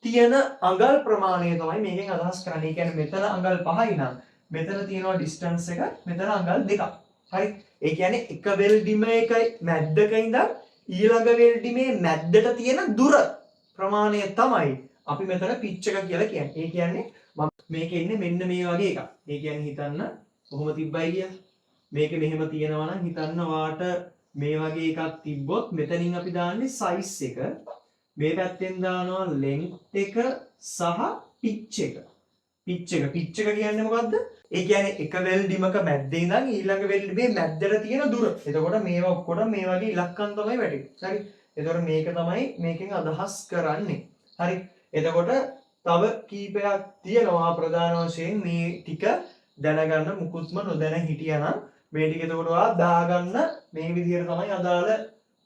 තියෙන අඟල් ප්‍රමාණය තමයි මේකෙන් අදහස් කරන්නේ. ඒ කියන්නේ මෙතන අඟල් 5යි නම් මෙතන තියෙනවා ඩිස්ටන්ස් එක මෙතන අඟල් 2ක්. හරි. ඒ කියන්නේ එක වෙල්ඩිම එකයි මැද්දක ඉඳන් ඊළඟ වෙල්ඩිමේ මැද්දට තියෙන දුර ප්‍රමාණය තමයි අපි මෙතන පිච් එක කියලා කියන්නේ. ඒ කියන්නේ මම මේකේ ඉන්නේ මෙන්න මේ වගේ එකක්. ඒ කියන්නේ හිතන්න කොහොම තිබ්බයි කියලා. මේක මෙහෙම තියෙනවා නම් හිතන්න වාට මේ වගේ එකක් තිබ්බොත් මෙතනින් අපි දාන්නේ සයිස් එක. මේ පැත්තෙන් දානවා length එක සහ pitch එක. pitch එක කියන්නේ මොකද්ද? ඒ කියන්නේ එක වෙල්ඩිමක මැද්දේ ඉඳන් ඊළඟ වෙල්ඩිමේ මැද්දට තියෙන දුර. එතකොට මේවා ඔක්කොම මේ වගේ ඉලක්කම් තමයි වැටෙන්නේ. හරි. එතකොට මේක තමයි මේකෙන් අදහස් කරන්නේ. හරි. එතකොට තව කීපයක් තියෙනවා ප්‍රධාන වශයෙන් මේ ටික දැනගන්න මුකුත්ම නොදැන හිටියනම් මේ ටික එතකොට ඔයා දාගන්න මේ විදිහට තමයි අදාළ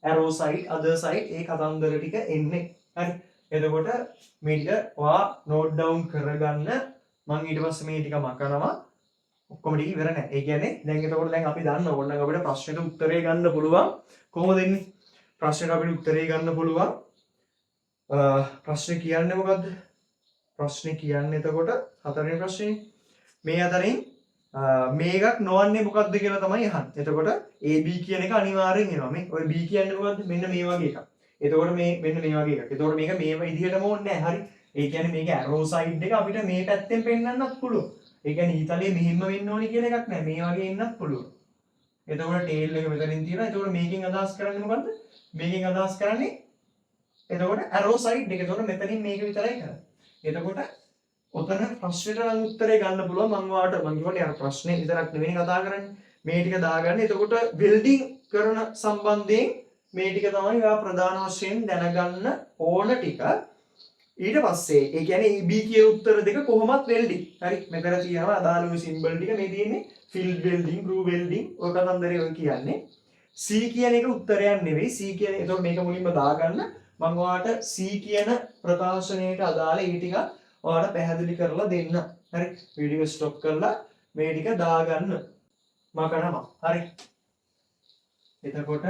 arrow side other side ඒ කතන්දර ටික එන්නේ. හරි. එතකොට මේ ටික ඔයා note down කරගන්න. මම ඊට පස්සේ මේ ටික මකනවා. ඔක්කොම ටික ඉවර නැහැ. ඒ කියන්නේ දැන් එතකොට දැන් අපි දන්න ඕනනම් අපිට ප්‍රශ්නෙට උත්තරේ ගන්න පුළුවන්. කොහොමද එන්නේ? ප්‍රශ්නෙට අපිට උත්තරේ ගන්න පුළුවන්. ප්‍රශ්නේ කියන්නේ මොකද්ද? ප්‍රශ්නේ කියන්නේ එතකොට හතරවෙනි ප්‍රශ්නේ. මේ අතරින් මේකක් නොවන්නේ මොකක්ද කියලා තමයි අහන්නේ. එතකොට AB කියන එක අනිවාර්යෙන් එනවා. මේ ඔය B කියන්නේ මොකද්ද? මෙන්න මේ වගේ එකක්. එතකොට මේ මෙන්න මේ වගේ එකක්. එතකොට මේක මේ විදිහටම ඕනේ නැහැ. හරි. ඒ කියන්නේ මේක arrow side එක අපිට මේ පැත්තෙන් පෙන්වන්නත් පුළුවන්. ඒ කියන්නේ ඊතලයේ මෙහෙම වෙන්න ඕනි කියලා එකක් නැහැ. මේ වගේ එන්නත් පුළුවන්. එතකොට tail එක මෙතනින් තියෙනවා. එතකොට මේකෙන් අදහස් කරන්නේ මොකද්ද? මේකෙන් අදහස් කරන්නේ එතකොට arrow side එක. එතකොට මෙතනින් මේක විතරයි කරන්නේ. එතකොට ඔතන ප්‍රශ්නෙට නම් උත්තරේ ගන්න පුළුවන්. මම ඔයාලට මම කියන්නේ අර ප්‍රශ්නේ විතරක් නෙවෙයි කතා කරන්නේ. මේ ටික දාගන්න. එතකොට වෙල්ඩින් කරන සම්බන්ධයෙන් මේ ටික තමයි ඔයා ප්‍රධාන වශයෙන් දැනගන්න ඕන ටික. ඊට පස්සේ ඒ කියන්නේ EB කියන උත්තර දෙක කොහොමත් වෙල්ඩින්. හරි. මෙතන තියෙනවා අදාළ ඔය සිම්බල් ටික. මේ තියෙන්නේ ෆීල්ඩ් වෙල්ඩින්, ගෲව් වෙල්ඩින් ඔය කතන්දරේ ඔය කියන්නේ. C කියන එක උත්තරයක් නෙවෙයි. C කියන්නේ එතකොට මේක මුලින්ම දාගන්න. මම ඔයාලට C කියන ප්‍රකාශනයට අදාළ ඒ ටික ඔයාලට පැහැදිලි කරලා දෙන්න. හරි. වීඩියෝ ස්ටොප් කරලා මේ ටික දාගන්න. මකනවා. හරි. එතකොට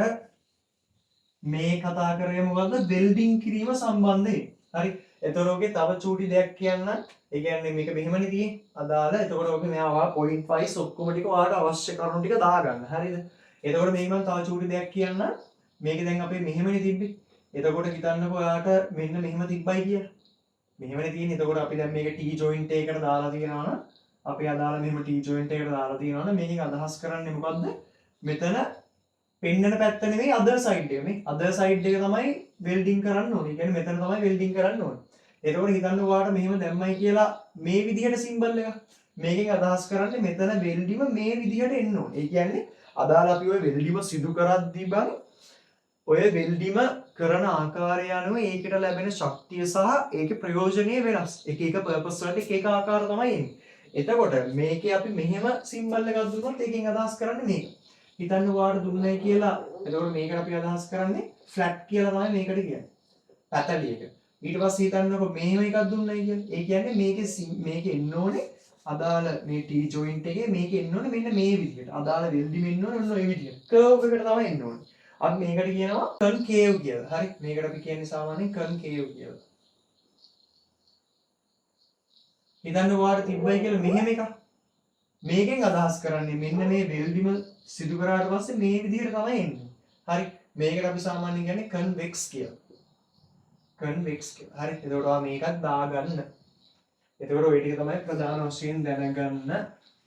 මේ කතා කරේ මොකද්ද? වෙල්ඩින් කිරීම සම්බන්ධයෙන්. හරි. එතකොට ඔගේ තව චූටි දෙයක් කියන්න. ඒ කියන්නේ මේක මෙහෙමනේ තියෙන්නේ. අදාළ. එතකොට ඔගේ මෙයා point wise ඔක්කොම ටික ඔයාලට අවශ්‍ය කරුණු ටික දාගන්න. හරිද? එතකොට මේක මම තව චූටි දෙයක් කියන්න. මේක දැන් අපේ මෙහෙමනේ තිබ්බේ. එතකොට හිතන්නකෝ ඔයාලට මෙන්න මෙහෙම තිබ්බයි කියලා. මෙහෙමනේ තියෙන්නේ. එතකොට අපි දැන් මේක T joint එකකට දාලා තියෙනවා නම් අපි අදාළ මෙහෙම T joint එකකට දාලා තියෙනවා නම් මේකෙන් අදහස් කරන්නේ මොකද්ද? මෙතන පෙන්නන පැත්ත නෙවෙයි other side එක. මේ other side එක තමයි වෙල්ඩින් කරන්න ඕනේ. ඒ කියන්නේ මෙතන තමයි වෙල්ඩින් කරන්න ඕනේ. එතකොට හිතන්න ඔයාලට මෙහෙම දැම්මයි කියලා මේ විදිහට සිම්බල් එක. මේකෙන් අදහස් කරන්නේ මෙතන වෙල්ඩිම මේ විදිහට එන්න ඕනේ. ඒ කියන්නේ අදාළ අපි ඔය වෙල්ඩිම සිදු කරද්දී බං ඔය වෙල්ඩිම කරන ආකාරය අනුව ඒකට ලැබෙන ශක්තිය සහ ඒකේ ප්‍රයෝජනීය වෙනස්. එක එක පර්පස් වලට එක එක ආකාර තමයි එන්නේ. එතකොට මේකේ අපි මෙහෙම සිම්බල් එකක් දුන්නොත් ඒකෙන් අදහස් කරන්නේ මේක. හිතන්න ඔයාලට දුන්නයි කියලා. එතකොට මේකට අපි අදහස් කරන්නේ ෆ්ලැට් කියලා තමයි මේකට කියන්නේ. පැතලි එක. ඊට පස්සේ හිතන්නකො මෙහෙම එකක් දුන්නයි කියන්නේ. ඒ කියන්නේ මේකේ එන්න ඕනේ අදාළ මේ T joint එකේ මේකේ එන්න ඕනේ මෙන්න මේ විදිහට. අදාළ වෙල්ඩිම එන්න ඕනේ ඔන්න ඔය විදිහට. කර්ව් එකට තමයි එන්න ඕනේ. අපි මේකට කියනවා කන්කේව් කියලා. හරි. මේකට අපි කියන්නේ සාමාන්‍යයෙන් කන්කේව් කියලා. හිතන්න ඔයාලට තිබ්බයි කියලා මෙහෙම එකක්. මේකෙන් අදහස් කරන්නේ මෙන්න මේ වෙල්ඩිම සිදු කරාට පස්සේ මේ විදිහට තමයි එන්නේ. හරි. මේකට අපි සාමාන්‍යයෙන් කියන්නේ කන්වෙක්ස් කියලා. කන්වෙක්ස් කියලා. හරි. එතකොට ඔයා මේකත් දාගන්න. එතකොට ওই ටික තමයි ප්‍රධාන වශයෙන් දැනගන්න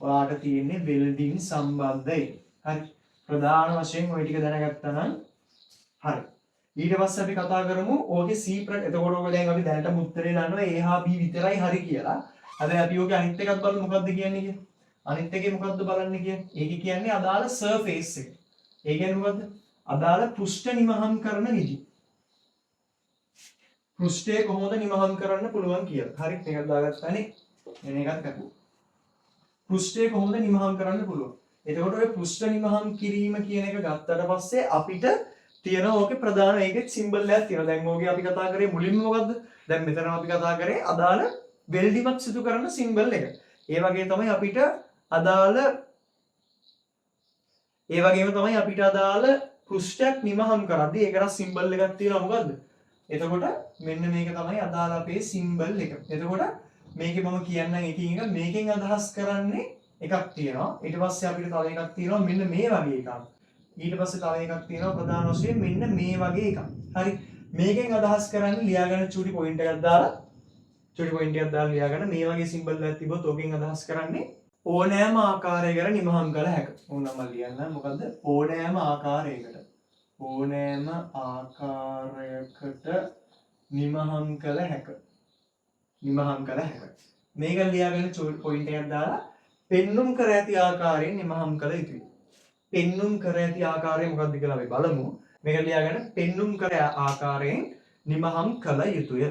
ඔයාලට තියෙන්නේ වෙල්ඩින් සම්බන්ධයි. හරි. ප්‍රධාන වශයෙන් ওই ටික දැනගත්තා නම් හරි. ඊට පස්සේ අපි කතා කරමු ඕකේ C එතකොට ඔක දැන් අපි දැනට උත්තරේ දන්නවා A හා B විතරයි හරි කියලා. හැබැයි අපි ඕකේ අනිත් එකත් බලමු මොකද්ද කියන්නේ කියලා. අනිත් එකේ මොකද්ද බලන්න කියන්නේ? ඒකේ කියන්නේ අදාළ සර්ෆේස් එක. ඒ කියන්නේ මොකද්ද? අදාළ පෘෂ්ඨ නිමහම් කරන විදි. පෘෂ්ඨය කොහොමද නිමහම් කරන්න පුළුවන් කියලා. හරි මේකත් දාගත්තානේ. මෙන්න එකත් කපුවා. පෘෂ්ඨය කොහොමද නිමහම් කරන්න පුළුවන්? එතකොට ඔය පෘෂ්ඨ නිමහම් කිරීම කියන එක ගත්තට පස්සේ අපිට තියෙන ඕකේ ප්‍රධාන ඒකෙත් සිම්බල් එකක් තියෙනවා. දැන් ඕකේ අපි කතා කරේ මුලින්ම මොකද්ද? දැන් මෙතන අපි කතා කරේ අදාළ වෙල්ඩිමක් සිදු කරන සිම්බල් එක. ඒ වගේම තමයි අපිට අදාළ පෘෂ්ඨයක් නිමහම් කරද්දී ඒකට සිම්බල් එකක් තියෙනවා මොකද්ද? එතකොට මෙන්න මේක තමයි අදාළ අපේ සිම්බල් එක. එතකොට මේකේ මම කියන්නම් එකින් එක මේකෙන් අදහස් කරන්නේ එකක් තියෙනවා. ඊට පස්සේ අපිට තව එකක් තියෙනවා මෙන්න මේ වගේ එකක්. ඊට පස්සේ තව එකක් තියෙනවා ප්‍රධාන වශයෙන් මෙන්න මේ වගේ එකක්. හරි. මේකෙන් අදහස් කරන්නේ ලියාගන්න චූටි පොයින්ට් එකක් දාලා ලියාගන්න මේ වගේ සිම්බල් එකක් තිබ්බොත් ඕකෙන් අදහස් කරන්නේ ඕනෑම ආකාරයකට නිමහම් කළ හැක. ඕනම ලියන්න මොකද්ද? ඕනෑම ආකාරයකට නිමහම් කළ හැක. මේක ලියාගන්න චූටි පොයින්ට් එකක් දාලා පෙන්눔 කර ඇති ආකාරයෙන් නිමහම් කළ යුතුයි. පෙන්눔 කර ඇති ආකාරය මොකක්ද කියලා අපි බලමු. මේක ලියාගෙන පෙන්눔 කර ආකාරයෙන් නිමහම් කළ යුතුය.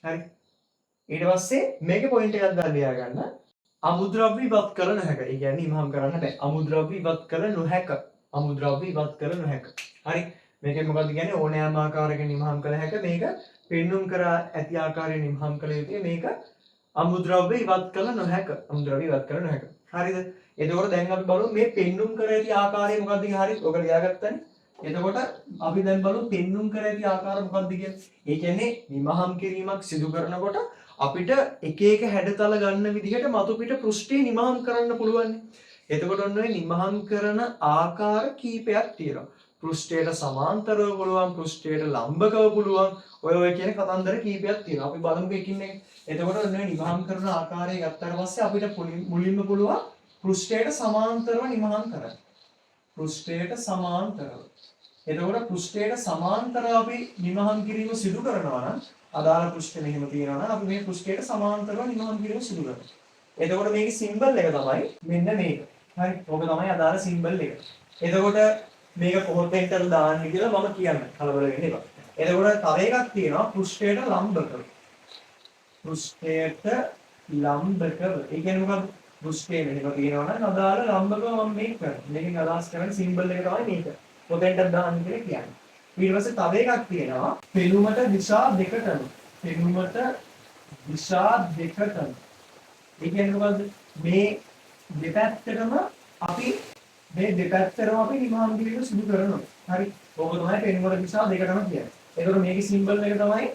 හරි. ඊට පස්සේ මේකේ පොයින්ට් එකක් දාලා ලියාගන්න අමුද්‍රව්‍ය ඉවත් කළ නොහැක. ඒ කියන්නේ නිමහම් කරන්න බෑ. අමුද්‍රව්‍ය ඉවත් කළ නොහැක. හරි. මේකෙන් මොකක්ද කියන්නේ ඕනෑම ආකාරයක නිමහම් කළ හැක. මේක පෙන්눔 කර ඇති ආකාරයෙන් නිමහම් කළ යුතුය. මේක අමුද්‍රව්‍ය ඉවත් කළ නොහැක. හරිද? එතකොට දැන් අපි බලමු මේ පෙන්눔 කර ඇති ආකාරය මොකක්ද කියලා. හරි. ඔක ලියාගත්තනේ. එතකොට අපි දැන් බලමු පෙන්눔 කර ඇති ආකාර මොකක්ද කියලා. ඒ කියන්නේ නිමහම් කිරීමක් සිදු කරනකොට අපිට එක එක හැඩතල ගන්න විදිහට මතු පිට පෘෂ්ඨය නිමහම් කරන්න පුළුවන්. එතකොට ඔන්න ඔය නිමහම් කරන ආකාර කීපයක් තියෙනවා. පෘෂ්ඨයට සමාන්තරව පුළුවන්, පෘෂ්ඨයට ලම්බකව පුළුවන්. ඔය කියන කතන්දර කීපයක් තියෙනවා. අපි බලමු එකින් එක. එතකොට ඔන්න ඔය නිමහම් කරන ආකාරය ගත්තාට පස්සේ අපිට මුලින්ම පුළුවන් පෘෂ්ඨයට සමාන්තරව නිමහම් කරන්න. එතකොට පෘෂ්ඨයට සමාන්තරව අපි නිමහම් කිරීම සිදු කරනවා නම් අදාළ පෘෂ්ඨ මෙහෙම තියෙනවා නම් අපි මේ පෘෂ්ඨයට සමාන්තරව නිමහම් කිරීම සිදු කරනවා. එතකොට මේකේ සිම්බල් එක තමයි මෙන්න මේක. හරි. ඕක තමයි අදාළ සිම්බල් එක. එතකොට මේක කොහොමද දාන්න කියලා මම කියන්න. කලබල වෙන්න එපා. එතකොට තව එකක් තියෙනවා පෘෂ්ඨයට ලම්බකව. ඒ කියන්නේ මොකක්ද? පෘෂ්ඨය මෙහෙම තියෙනවා නම් අදාළ ලම්බකව මම මේක කරනවා. මේකෙන් අදහස් කරන්නේ සිම්බල් එක තමයි මේක. පොතෙන්ට දාන්න කියලා කියන්නේ. ඊට පස්සේ තව එකක් තියෙනවා පෙනුමට දිශා දෙකටම. ඒ කියන්නේ මොකද්ද? මේ දෙපැත්තටම අපි නිමහම් කිරීම සිදු කරනවා. හරි. ඕක තමයි පෙනුමට දිශා දෙකටම කියන්නේ. ඒතකොට මේකේ සිම්බල් එක තමයි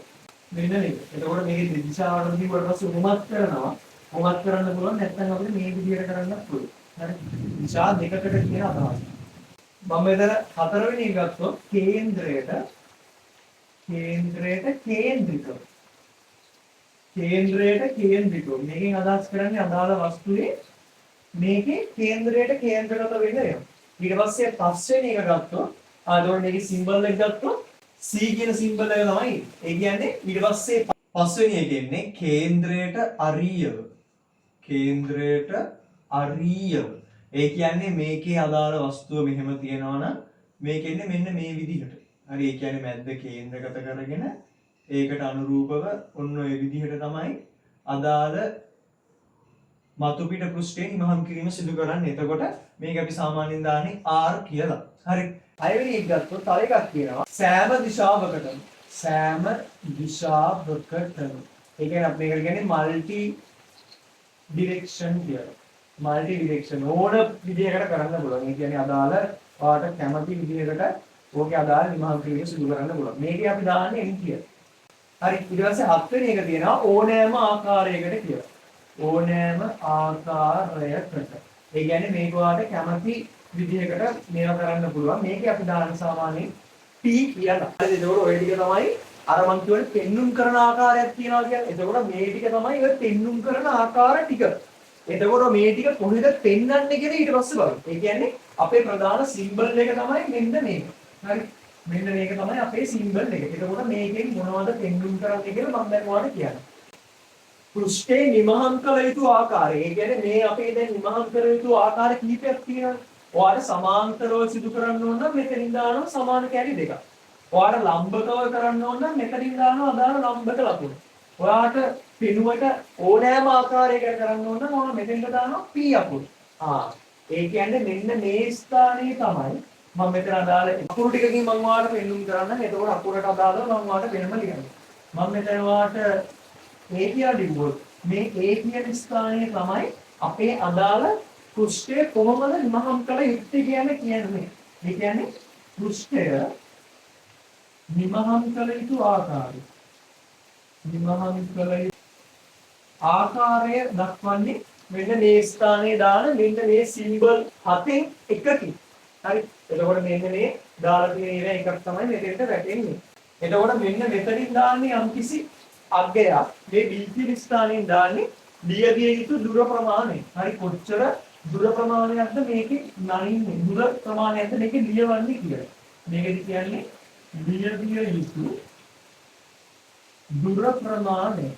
මෙන්න මේක. එතකොට මේකේ දිශාවට දීවට පස්සේ උමත් කරනවා. උමත් කරන්න පුළුවන් නැත්නම් අපිට මේ විදිහට කරන්නත් පුළුවන්. හරි. දිශා දෙකකට කියන අදහස. මම මෙතන හතරවෙනි එක ගත්තොත් කේන්ද්‍රයට කේන්ද්‍රිකව. මේකෙන් අදහස් කරන්නේ අදාළ වස්තුවේ මේකේ කේන්ද්‍රයට කේන්ද්‍රගත වෙන්න වෙනවා. ඊට පස්සේ පස්වෙනි එක ගත්තොත් එතකොට මේකේ සිම්බල් එක ගත්තොත් C කියන සිම්බල් එක තමයි. ඒ කියන්නේ ඊට පස්සේ පස්වෙනි එකේ ඉන්නේ කේන්ද්‍රයට අරියව. කේන්ද්‍රයට අරියව. ඒ කියන්නේ මේකේ අදාළ වස්තුව මෙහෙම තියෙනවා නම් මේකෙන්නේ මෙන්න මේ විදිහට. හරි ඒ කියන්නේ මැද්ද කේන්ද්‍රගත කරගෙන ඒකට අනුරූපව ඔන්න ඔය විදිහට තමයි අදාළ මතු පිට පෘෂ්ඨයෙන් ඉමහම් කිරීම සිදු කරන්නේ. එතකොට මේක අපි සාමාන්‍යයෙන් දාන්නේ R කියලා. හරි. 6 වෙනි එක ගත්තොත් තව එකක් කියනවා සෑම දිශාවකටම. සෑම දිශාවකටම. ඒ කියන්නේ අපි මේකට කියන්නේ මල්ටි ඩිරෙක්ෂන් කියලා. මල්ටි ඩිරෙක්ෂන් ඕන විදිහකට කරන්න පුළුවන්. ඒ කියන්නේ අදාළ ඔයාලට කැමති විදිහකට ඕකේ අදාළ ඉමහම් කිරීම සිදු කරන්න පුළුවන්. මේකේ අපි දාන්නේ N කියලා. හරි. ඊට පස්සේ 7 වෙනි එක තියෙනවා ඕනෑම ආකාරයකට කියලා. ඕනෑම ආකාරයකට. ඒ කියන්නේ මේක ඔයාලට කැමති විදිහකට මේවා කරන්න පුළුවන්. මේකේ අපි දාන සාමාන්‍යයෙන් P කියලා. හරිද? ඒකෝර ඔය ටික තමයි අර මං කියවනේ පෙන්눔 කරන ආකාරයක් තියෙනවා කියන්නේ. එතකොට මේ ටික තමයි ඔය පෙන්눔 කරන ආකාර ටික. එතකොට මේ ටික කොහෙද පෙන්වන්නේ කියලා ඊට පස්සේ බලමු. ඒ කියන්නේ අපේ ප්‍රධාන සිම්බල් එක තමයි මෙන්න මේක. හරි. මෙන්න මේක තමයි අපේ සිම්බල් එක. එතකොට මේකෙන් මොනවද පෙන්눔 කරන්නේ කියලා මම දැන් ඔයාලට කියන්නම්. පෘෂ්ඨේ නිමහම් කළ යුතු ආකාරය. ඒ කියන්නේ මේ අපේ දැන් නිමහම් කළ යුතු ආකාර කීපයක් තියෙනවා. ඔයාලට සමාන්තරව සිදු කරන්න ඕන නම් මෙතනින් දානවා සමාන කැලි දෙකක්. ඔයාලට ලම්බකව කරන්න ඕන නම් මෙතනින් දානවා අදාළ ලම්බක ලකුණු. ඔයාලට පිනුවට ඕනෑම ආකාරයකට කරන්න ඕන නම් ඔයාලා මෙතෙන්ට දානවා P අකුරු. ඒ කියන්නේ මෙන්න මේ ස්ථානයේ තමයි මම මෙතන අදාළ අකුරු ටිකකින් මම ඔයාලට පෙන්눔 කරන්න. එතකොට අකුරට අදාළව මම ඔයාලට වෙනම ලියනවා. මම මෙතන ඔයාලට A කියලා ලිව්වොත් මේ A කියන ස්ථානයේ තමයි අපේ අදාළ පෘෂ්ඨය කොහොමද නිමහම් කළ යුත්තේ කියන්නේ. ඒ කියන්නේ පෘෂ්ඨය නිමහම් කළ යුතු ආකාරය. නිමහම් කළ යුතු ආකාරය දක්වන්නේ මෙන්න මේ ස්ථානයේ දාන මෙන්න මේ සිම්බල් 7න් එකකින්. හරි. එතකොට මෙන්න මේ දාලා තියෙන ඒවා එකක් තමයි මෙතෙන්ට වැටෙන්නේ. එතකොට මෙන්න මෙතනින් දාන්නේ යම්කිසි අග්ගයක් මේ B ස්ථානයෙන් දාන්නේ ලියවිය යුතු දුර ප්‍රමාණය. හරි කොච්චර දුර ප්‍රමාණයක්ද මේකේ නනින්නේ දුර ප්‍රමාණයක්ද මේකේ ලියවන්නේ කියලා. මේකෙදි කියන්නේ ලියවිය යුතු දුර ප්‍රමාණය.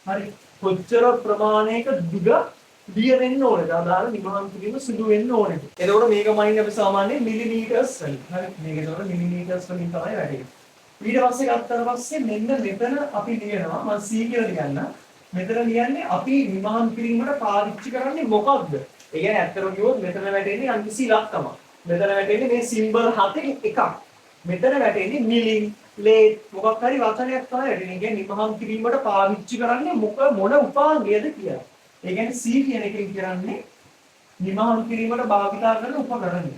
හරි කොච්චර ප්‍රමාණයක දුර ලියවෙන්න ඕනද අදාළ නිමහම් කිරීම සිදු වෙන්න ඕනද. එතකොට මේක මයින් අපි සාමාන්‍යයෙන් මිලිමීටර්ස් වලින්. හරි මේක එතකොට මිලිමීටර්ස් වලින් තමයි වැටෙන්නේ. ඊට පස්සේ ගත්තට පස්සේ මෙන්න මෙතන අපි ලියනවා මම C කියලා ලියන්න. මෙතන ලියන්නේ අපි නිමහම් කිරීමට පාවිච්චි කරන්නේ මොකක්ද? ඒ කියන්නේ ඇත්තටම කිව්වොත් මෙතන වැටෙන්නේ යම්කිසි ඉලක්කමක්. මෙතන වැටෙන්නේ මේ සිම්බල් 7න් එකක්. මෙතන වැටෙන්නේ මිලින් ලේ මොකක් හරි වචනයක් තමයි වැටෙන්නේ. කියන්නේ නිමහම් කිරීමට පාවිච්චි කරන්නේ මොන උපාංගයද කියලා. ඒ කියන්නේ C කියන එකෙන් කරන්නේ නිමහම් කිරීමට භාවිතා කරන උපකරණය.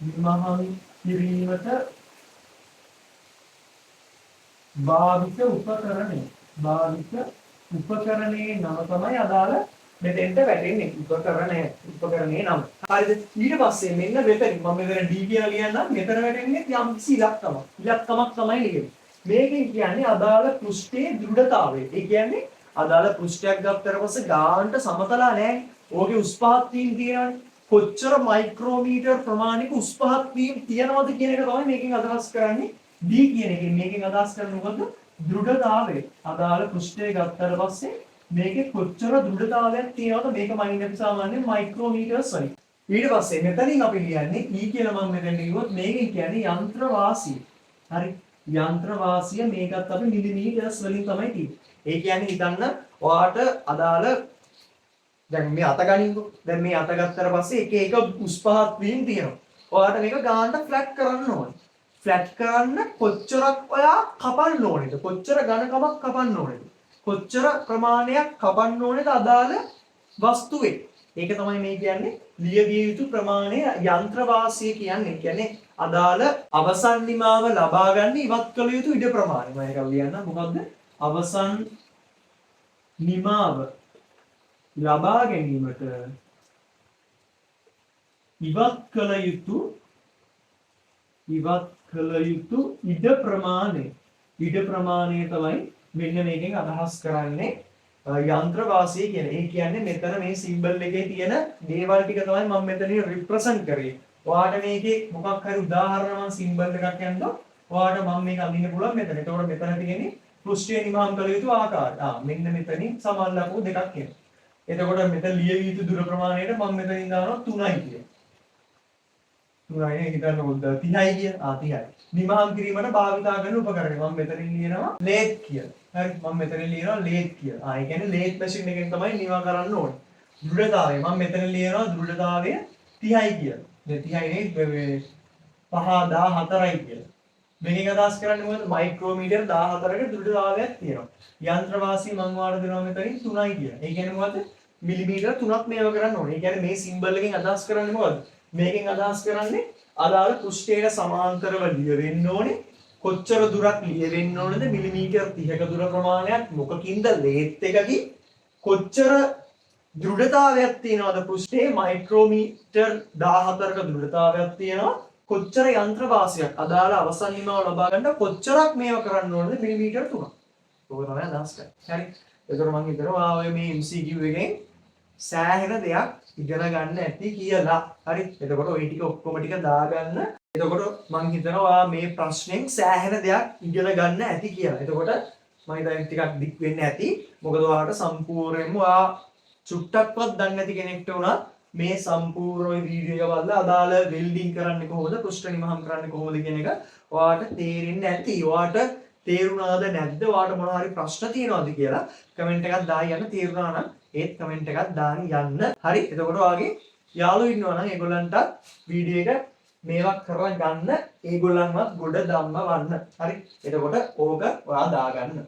නිමහම් කිරීමට භාවිත උපකරණය. භාවිත උපකරණයේ නම තමයි අදාළ මෙතෙන්ට වැටෙන්නේ. උපකරණයේ නම. හරිද? ඊට පස්සේ මෙන්න මෙතන මම මෙතන D කියලා ලියන්නම්. මෙතන වැටෙන්නේ යම්කිසි ඉලක්කමක්. ඉලක්කමක් තමයි ලියන්නේ. මේකෙන් කියන්නේ අදාළ පෘෂ්ඨයේ දෘಢතාවය. ඒ කියන්නේ අදාළ පෘෂ්ඨයක් ගත්තට පස්සේ ගානට සමතලා නැහැ. ඕකේ උස් පහත් වීම තියෙනවානේ. කොච්චර මයික්‍රෝමීටර් ප්‍රමාණික උස් පහත් වීම තියනවද කියන එක තමයි මේකෙන් අදහස් කරන්නේ. D කියන එකෙන් මේකෙන් අදහස් කරන්නේ මොකද්ද? දෘಢතාවය. අදාළ පෘෂ්ඨය ගත්තට පස්සේ මේකේ කොච්චර දෘಢතාවයක් තියෙනවද මේක මයින් අපි සාමාන්‍යයෙන් මයික්‍රෝමීටර්ස් වලින්. ඊට පස්සේ මෙතනින් අපි ලියන්නේ E කියලා මම මෙතන ලියුවොත් මේකෙන් කියන්නේ යන්ත්‍ර වාසිය. හරි. යන්ත්‍ර වාසිය මේකත් අපි මිලිමීටර්ස් වලින් තමයි තියෙන්නේ. ඒ කියන්නේ හිතන්න ඔයාට අදාළ දැන් මේ අත ගනින්කෝ. දැන් මේ අත ගත්තට පස්සේ එක එක උස් පහත් වීම තියෙනවා. ඔයාට මේක ගානට ෆ්ලැට් කරන්න ඕනේ. ෆ්ලැට් කරන්න කොච්චරක් ඔයා කපන්න ඕනේද? කොච්චර ඝනකමක් කපන්න ඕනේද? කොච්චර ප්‍රමාණයක් කපන්න ඕනේද අදාළ වස්තුවේ? ඒක තමයි මේ කියන්නේ ලියවිය යුතු ප්‍රමාණය යන්ත්‍ර වාසිය කියන්නේ. කියන්නේ අදාළ අවසන් නිමාව ලබා ගන්න ඉවත් කළ යුතු ඉඩ ප්‍රමාණය. මම ඒක ලියන්න මොකද්ද? අවසන් නිමාව ලබා ගැනීමට ඉවත් කළ යුතු ඉඩ ප්‍රමාණය. ඉඩ ප්‍රමාණය තමයි මෙන්න මේකෙන් අදහස් කරන්නේ යන්ත්‍ර වාසිය කියන. ඒ කියන්නේ මෙතන මේ සිම්බල් එකේ තියෙන දේවල් ටික තමයි මම මෙතන රිප්‍රසන්ට් කරේ. ඔයාලට මේකේ මොකක් හරි උදාහරණ මම සිම්බල් එකක් යන්නෝ. ඔයාලට මම මේක අඳින්න පුළුවන් මෙතන. එතකොට මෙතන තියෙන්නේ පෘෂ්ඨය නිමහම් කළ යුතු ආකාරය. මෙන්න මෙතනින් සමාන ලකුණු දෙකක් එනවා. එතකොට මෙතන ලියවිය යුතු දුර ප්‍රමාණයට මම මෙතනින් දානවා 3යි කියලා. 3යි හිතන්න ඕන 30යි කිය. 30යි. නිමහම් කිරීමට භාවිතා කරන උපකරණය. මම මෙතනින් ලියනවා ලේත් කියලා. හරි. මම මෙතනින් ලියනවා ලේත් කියලා. ඒ කියන්නේ ලේත් මැෂින් එකෙන් තමයි නිවා කරන්න ඕනේ. දෘಢතාවය මම මෙතන ලියනවා දෘಢතාවය 30යි කියලා. දැන් 30යි නේ 514යි කියලා. මේකෙන් අදහස් කරන්නේ මොකද? මයික්‍රෝමීටර් 14ක දෘಢතාවයක් තියෙනවා. යන්ත්‍ර වාසිය මම ඔයාලට දෙනවා මෙතනින් 3යි කියලා. ඒ කියන්නේ මොකද? මිලිමීටර 3ක් මේව කරන්න ඕනේ. ඒ කියන්නේ මේ සිම්බල් එකෙන් අදහස් කරන්නේ මොකද? මේකෙන් අදහස් කරන්නේ අදාළ පෘෂ්ඨයට සමාන්තරව ලියවෙන්න ඕනේ. කොච්චර දුරක් ලියවෙන්න ඕනද? මිලිමීටර 30ක දුර ප්‍රමාණයක් මොකකින්ද ලේත් එකකින් කොච්චර දෘಢතාවයක් තියෙනවද පෘෂ්ඨයේ මයික්‍රෝමීටර් 14ක දෘಢතාවයක් තියෙනවා. කොච්චර යන්ත්‍ර වාසියක් අදාළ අවසන් නිමාව ලබා ගන්න කොච්චරක් මේව කරන්න ඕනද? මිලිමීටර 3ක්. ඕක තමයි අදහස් කරන්නේ. හරි. ඒතර මම හිතනවා ඔය මේ MCQ එකෙන් සෑහෙන දෙයක් ඉගෙන ගන්න ඇති කියලා. හරි. එතකොට ওই ටික ඔක්කොම ටික දාගන්න. එතකොට මම හිතනවා මේ ප්‍රශ්නෙන් සෑහෙන දෙයක් ඉගෙන ගන්න ඇති කියලා. එතකොට මම හිතන්නේ ටිකක් දික් වෙන්න ඇති. මොකද ඔයාලට සම්පූර්ණයෙන්ම ඔයා චුට්ටක්වත් දන්නේ නැති කෙනෙක්ට උනත් මේ සම්පූර්ණ වීඩියෝ එක බලලා අදාළ වෙල්ඩින් කරන්නේ කොහොමද පෘෂ්ඨ නිමහම් කරන්නේ කොහොමද කියන එක ඔයාලට තේරෙන්නේ නැති. ඔයාලට තේරුණාද නැද්ද? ඔයාලට මොනවා හරි ප්‍රශ්න තියෙනවද කියලා කමෙන්ට් එකක් දාලා යන්න. තේරුණා නම් ඒත් කමෙන්ට් එකක් දාන්න යන්න. හරි. එතකොට ඔයාගේ යාළුවෝ ඉන්නවා නම් ඒගොල්ලන්ට වීඩියෝ එක මේවා කරලා ගන්න. ඒගොල්ලන්වත් ගොඩ ධම්ම වන්න. හරි. එතකොට ඕක ඔයා දාගන්න.